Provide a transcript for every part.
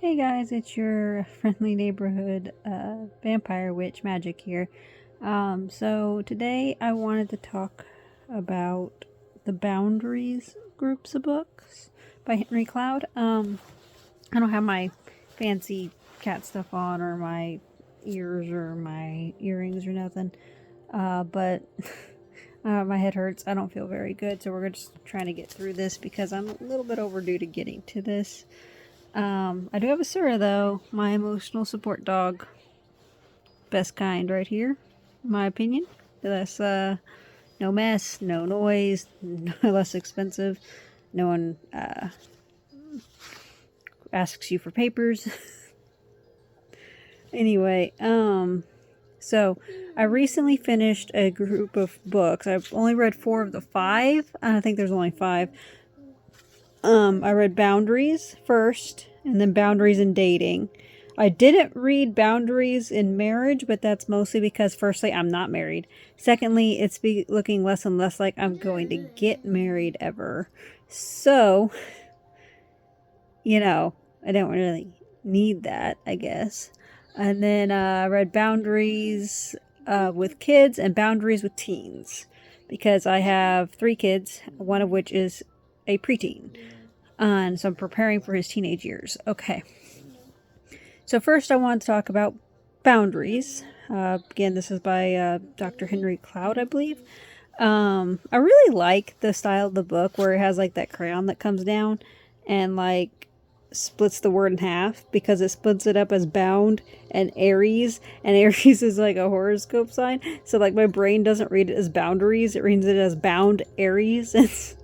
Hey guys, it's your friendly neighborhood vampire witch magic here. So today I wanted to talk about the Boundaries groups of books by Henry Cloud. I don't have my fancy cat stuff on or my ears or my earrings or nothing, but my head hurts. I don't feel very good, so we're just trying to get through this because I'm a little bit overdue to getting to this. I do have a Sura though, my emotional support dog. Best kind right here, in my opinion. Less, no mess, no noise, less expensive. No one, asks you for papers. Anyway, so I recently finished a group of books. I've only read 4 of the 5. I think there's only 5. I read Boundaries first, and then Boundaries in Dating. I didn't read Boundaries in Marriage, but that's mostly because, firstly, I'm not married. Secondly, it's looking less and less like I'm going to get married ever. So, I don't really need that, I guess. And then I read Boundaries with Kids and Boundaries with Teens, because I have 3 kids, one of which is a preteen. And so I'm preparing for his teenage years. Okay. So first I want to talk about Boundaries. Again, this is by Dr. Henry Cloud, I believe. I really like the style of the book where it has like that crayon that comes down and like splits the word in half, because it splits it up as Bound and Aries, and Aries is like a horoscope sign. So like my brain doesn't read it as Boundaries, it reads it as Bound Aries.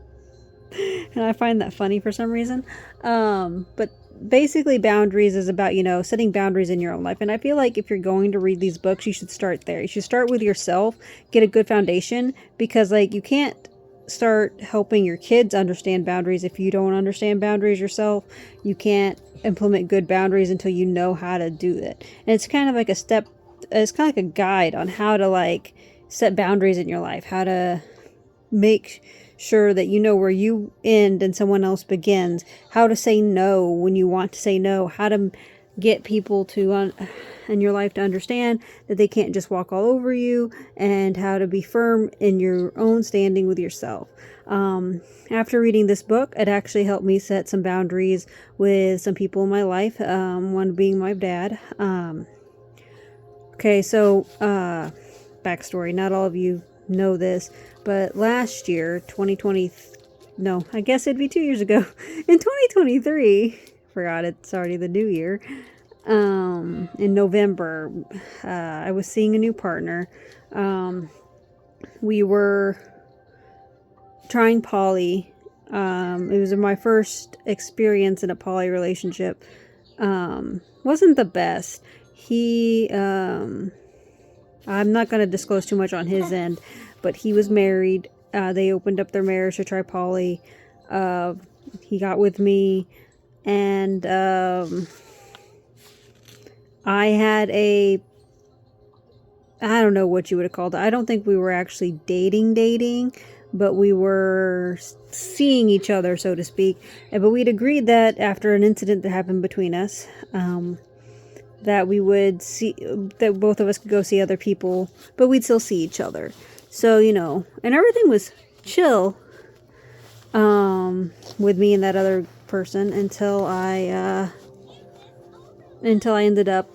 And I find that funny for some reason. But basically Boundaries is about, setting boundaries in your own life. And I feel like if you're going to read these books, you should start there. You should start with yourself, get a good foundation, because like you can't start helping your kids understand boundaries if you don't understand boundaries yourself. You can't implement good boundaries until you know how to do it. And it's kind of like it's kind of like a guide on how to like set boundaries in your life, how to make sure that you know where you end and someone else begins, how to say no when you want to say no, how to get people to in your life to understand that they can't just walk all over you, and how to be firm in your own standing with yourself. After reading this book, it actually helped me set some boundaries with some people in my life, one being my dad. Okay, so backstory, not all of you know this, but last year, 2020, no, I guess it'd be 2 years ago, in 2023, forgot it's already the new year, in November, I was seeing a new partner. We were trying poly. It was my first experience in a poly relationship. Wasn't the best. I'm not going to disclose too much on his end, but he was married. They opened up their marriage to try poly. He got with me, and I had I don't know what you would have called it. I don't think we were actually dating, but we were seeing each other, so to speak. But we'd agreed that after an incident that happened between us, that we would see, that both of us could go see other people, but we'd still see each other. So, and everything was chill, with me and that other person until I ended up,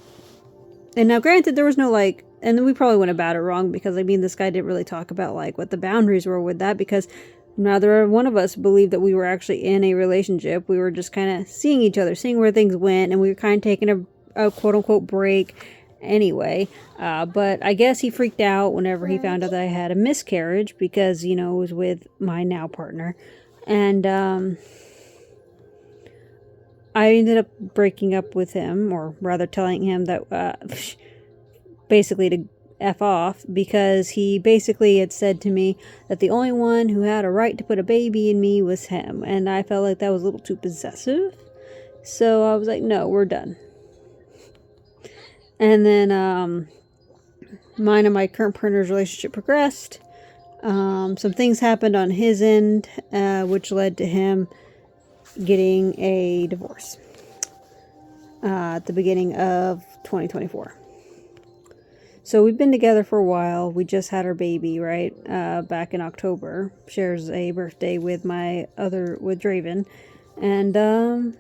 and now granted there was no like, and we probably went about it wrong, because this guy didn't really talk about like what the boundaries were with that, because neither one of us believed that we were actually in a relationship. We were just kind of seeing each other, seeing where things went, and we were kind of taking a quote-unquote break anyway. But I guess he freaked out whenever he found out that I had a miscarriage, because, it was with my now partner. And I ended up breaking up with him, or rather telling him that basically to F off, because he basically had said to me that the only one who had a right to put a baby in me was him. And I felt like that was a little too possessive. So I was like, no, we're done. And then mine and my current partner's relationship progressed. Some things happened on his end, which led to him getting a divorce. at the beginning of 2024. So we've been together for a while. We just had our baby, right? Back in October. Shares a birthday with with Draven. And,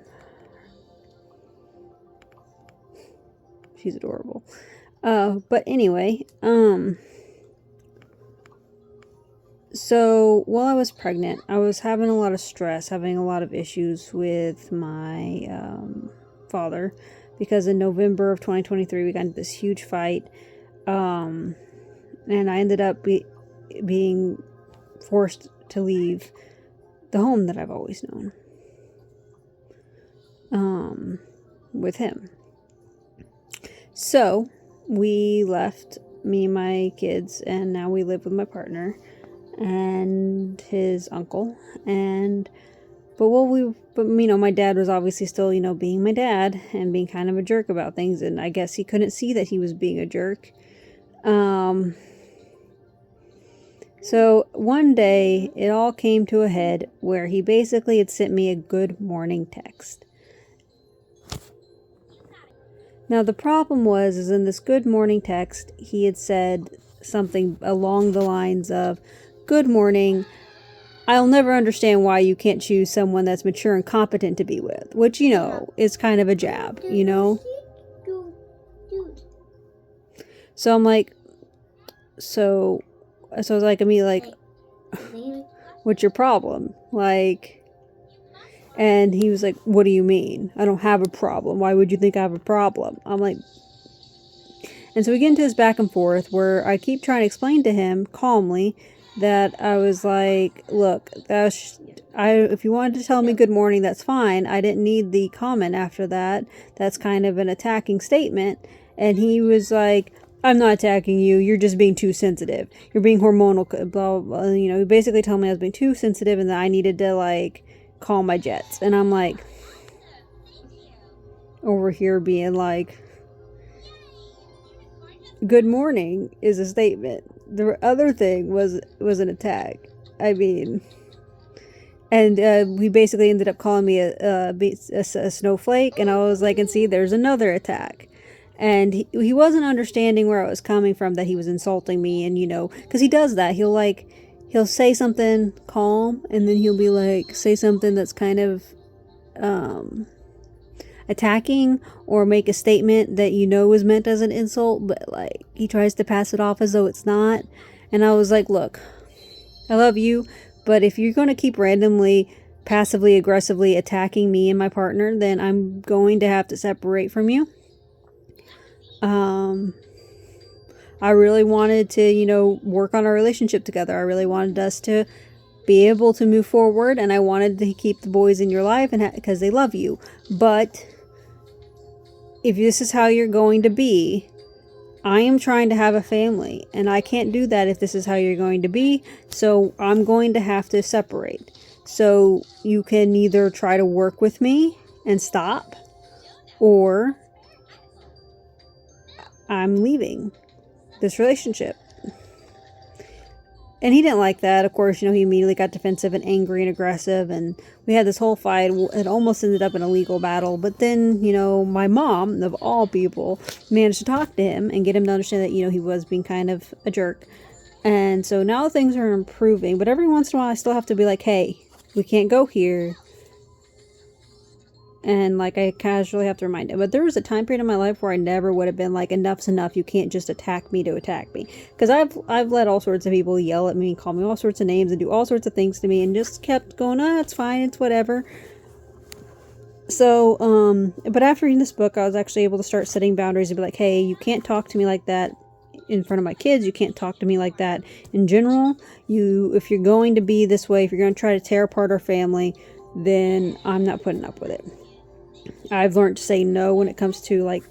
she's adorable. But anyway, so while I was pregnant, I was having a lot of stress, having a lot of issues with my, father, because in November of 2023, we got into this huge fight. And I ended up being forced to leave the home that I've always known, with him. So we left, me and my kids, and now we live with my partner and his uncle. But my dad was obviously still, being my dad and being kind of a jerk about things, and I guess he couldn't see that he was being a jerk. So one day it all came to a head where he basically had sent me a good morning text. Now the problem is in this good morning text, he had said something along the lines of, "Good morning, I'll never understand why you can't choose someone that's mature and competent to be with," which, is kind of a jab, So I'm like, so I was like, what's your problem? And he was like, "What do you mean? I don't have a problem. Why would you think I have a problem?" I'm like, and so we get into this back and forth where I keep trying to explain to him calmly that I was like, "Look, if you wanted to tell me good morning, that's fine. I didn't need the comment after that. That's kind of an attacking statement." And he was like, "I'm not attacking you. You're just being too sensitive. You're being hormonal, blah, blah, blah." He basically told me I was being too sensitive and that I needed to, calm my jets. And I'm like, over here being like, good morning is a statement. The other thing was an attack. I mean, and he basically ended up calling me a snowflake. And I was like, and see, there's another attack. And he wasn't understanding where I was coming from, that he was insulting me. And, because he does that. He'll say something calm, and then he'll be like, say something that's kind of attacking, or make a statement that is meant as an insult, but he tries to pass it off as though it's not. And I was like, "Look, I love you, but if you're going to keep randomly, passively, aggressively attacking me and my partner, then I'm going to have to separate from you." I really wanted to, work on our relationship together. I really wanted us to be able to move forward, and I wanted to keep the boys in your life because they love you. But if this is how you're going to be, I am trying to have a family, and I can't do that if this is how you're going to be. So I'm going to have to separate. So you can either try to work with me and stop, or I'm leaving this relationship. And he didn't like that. Of course, he immediately got defensive and angry and aggressive, and we had this whole fight. It almost ended up in a legal battle. But then, my mom, of all people, managed to talk to him and get him to understand that, he was being kind of a jerk. And so now things are improving. But every once in a while, I still have to be like, "Hey, we can't go here." And I casually have to remind him. But there was a time period in my life where I never would have been like, "Enough's enough. You can't just attack me to attack me." Because I've let all sorts of people yell at me and call me all sorts of names and do all sorts of things to me, and just kept going, "It's fine. It's whatever." So, but after reading this book, I was actually able to start setting boundaries and be like, "Hey, you can't talk to me like that in front of my kids. You can't talk to me like that in general. If you're going to be this way, if you're going to try to tear apart our family, then I'm not putting up with it." I've learned to say no when it comes to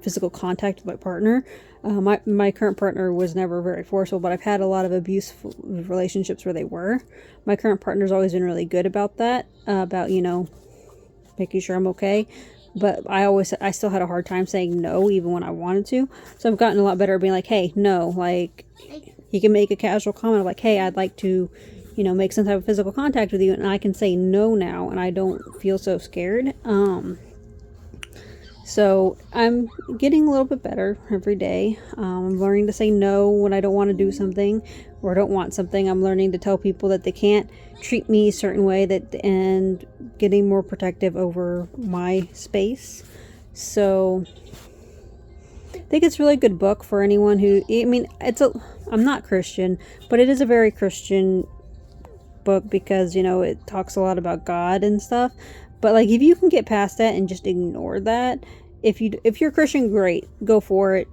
physical contact with my partner. My current partner was never very forceful, but I've had a lot of abusive relationships where they were. My current partner's always been really good about that, about making sure I'm okay. But I still had a hard time saying no, even when I wanted to. So I've gotten a lot better at being like, "Hey, no," he can make a casual comment of "Hey, I'd like to, make some type of physical contact with you," and I can say no now, and I don't feel so scared. So I'm getting a little bit better every day. I'm learning to say no when I don't want to do something or don't want something. I'm learning to tell people that they can't treat me a certain way, and getting more protective over my space. So I think it's a really good book for anyone who, I mean, I'm not Christian, but it is a very Christian book because, it talks a lot about God and stuff. But like, if you can get past that and just ignore that, if you're Christian, great, go for it,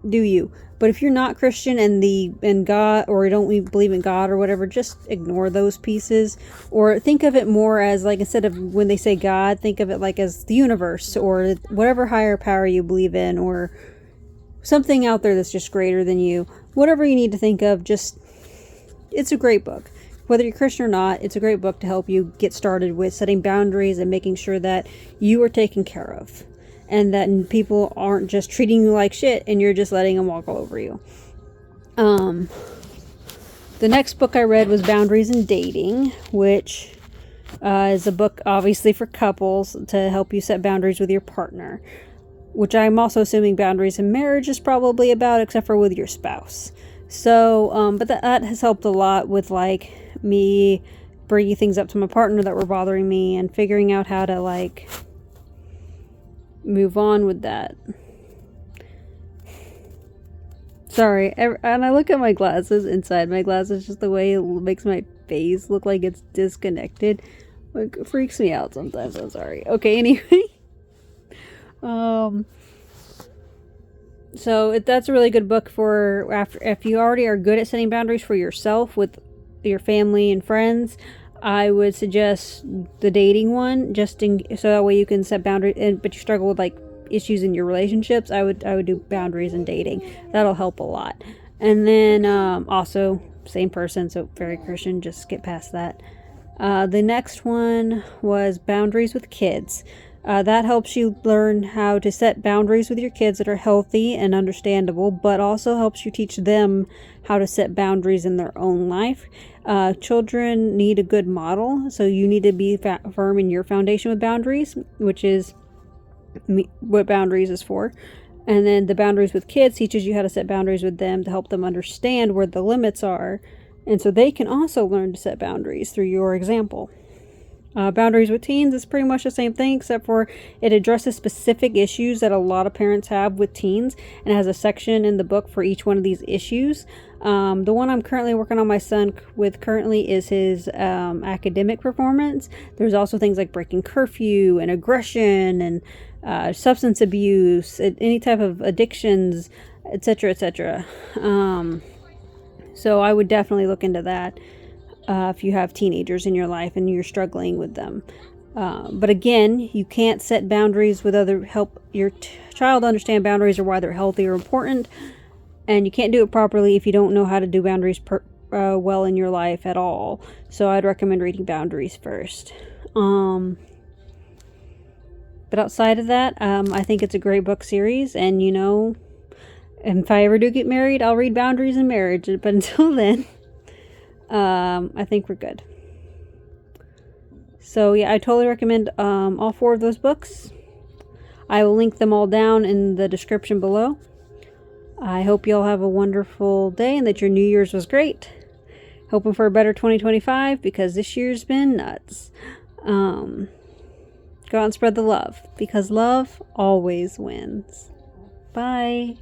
do you. But if you're not Christian and God, or you don't believe in God or whatever, just ignore those pieces, or think of it more as like, instead of when they say God, think of it like as the universe or whatever higher power you believe in, or something out there that's just greater than you. Whatever you need to think of, it's a great book. Whether you're Christian or not, it's a great book to help you get started with setting boundaries and making sure that you are taken care of, and that people aren't just treating you like shit and you're just letting them walk all over you. The next book I read was Boundaries in Dating, which is a book obviously for couples to help you set boundaries with your partner, which I'm also assuming boundaries in marriage is probably about, except for with your spouse. So, but that has helped a lot with like me bringing things up to my partner that were bothering me and figuring out how to like move on with that. Sorry, and I look at my glasses inside my glasses, just the way it makes my face look like it's disconnected. Like, it freaks me out sometimes. I'm sorry. Okay, anyway. So that's a really good book for if you already are good at setting boundaries for yourself with your family and friends. I would suggest the dating one, so that way you can set boundaries. But you struggle with like issues in your relationships, I would do Boundaries in Dating. That'll help a lot. And then also same person, so very Christian. Just skip past that. The next one was Boundaries with Kids. That helps you learn how to set boundaries with your kids that are healthy and understandable, but also helps you teach them how to set boundaries in their own life. Children need a good model, so you need to be firm in your foundation with boundaries, which is what boundaries is for. And then the Boundaries with Kids teaches you how to set boundaries with them to help them understand where the limits are, and so they can also learn to set boundaries through your example. Boundaries with Teens is pretty much the same thing, except for it addresses specific issues that a lot of parents have with teens, and it has a section in the book for each one of these issues. The one I'm currently working on my son with currently is his academic performance. There's also things like breaking curfew and aggression and substance abuse, any type of addictions, etc., etc. So I would definitely look into that. If you have teenagers in your life and you're struggling with them. But again, you can't set boundaries with help your child understand boundaries or why they're healthy or important. And you can't do it properly if you don't know how to do boundaries well in your life at all. So I'd recommend reading Boundaries first. But outside of that, I think it's a great book series. And if I ever do get married, I'll read Boundaries in Marriage. But until then, I think we're good. So yeah, I totally recommend all 4 of those books. I will link them all down in the description below. I hope you all have a wonderful day and that your New Year's was great. Hoping for a better 2025 because this year's been nuts. Go out and spread the love because love always wins. Bye.